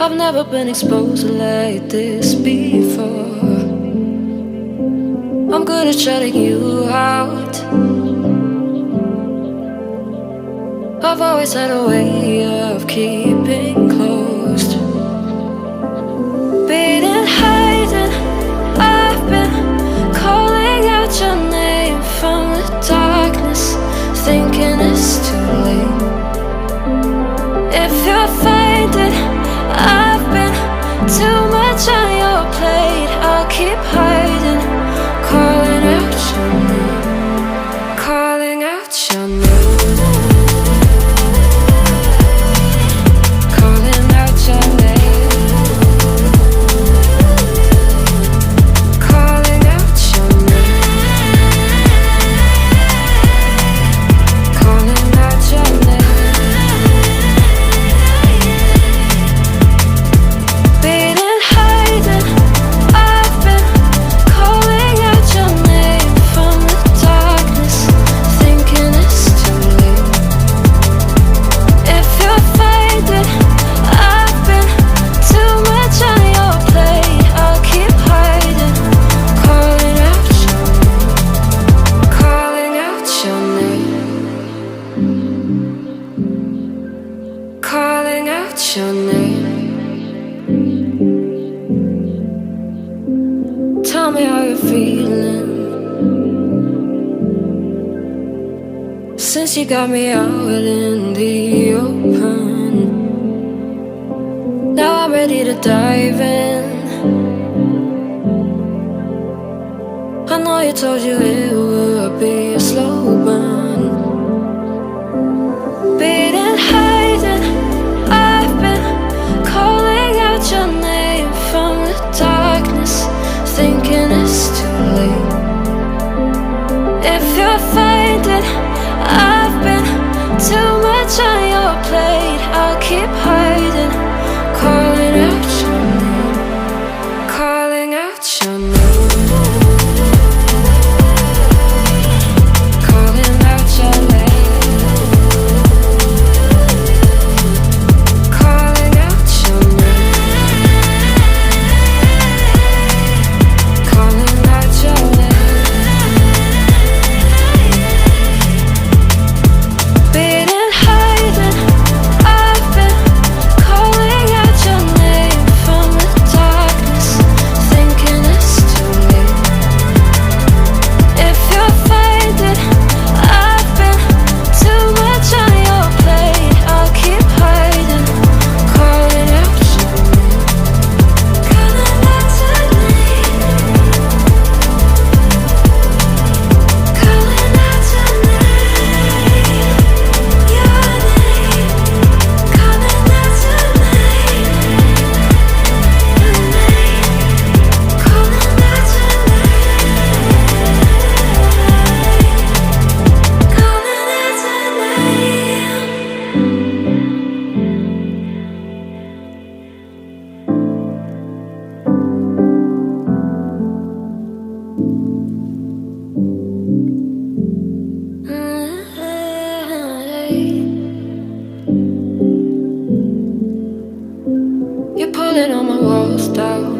I've never been exposed like this before. I'm good at shutting you out. I've always had a way of keeping closed. Beating, hiding, I've been calling out your name from the darkness, thinking it's too late. If you're finding I've been too much on your plate, I'll keep hiding, calling out your name, calling out your name. Your name. Tell me how you're feeling since you got me out in the open. Now I'm ready to dive in. I know you told you it would be a slow burn. Beating, hiding, I've been calling out your name from the darkness, thinking it's too late. If you're finding I've been too much on your plate, I'll keep hiding, calling out your name, calling out your name. You're pulling all my walls down.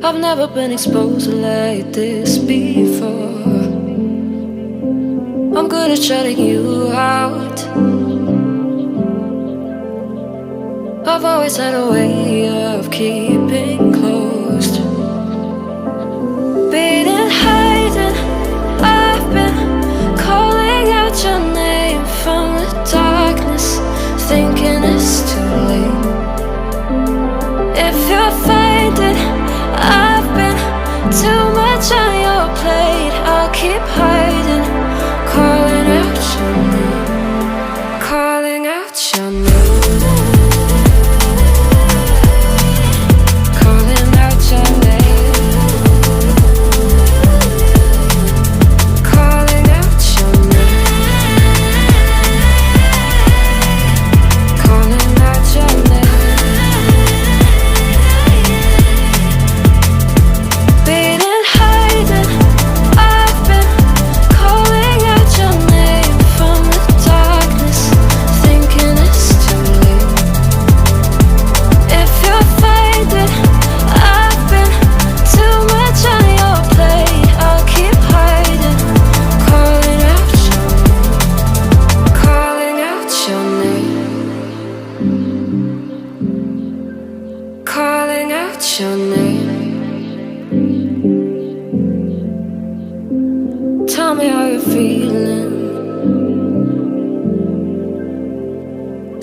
I've never been exposed like this before. I'm good at shutting you out. I've always had a way of keeping closed. Beating, hiding, I've been calling out your name from the darkness, thinking it's too late. If you're finding I've been too much on your plate, I'll keep hiding, calling out your name, calling out your name. Too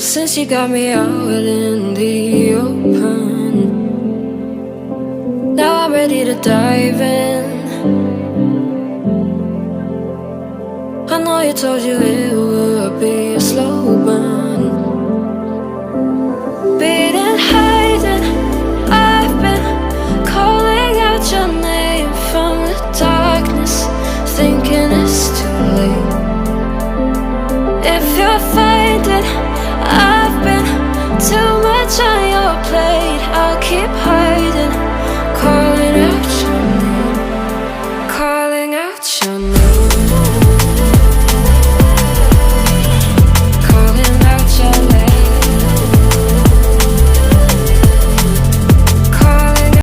Since you got me out in the open, now I'm ready to dive in. I know you told you it would be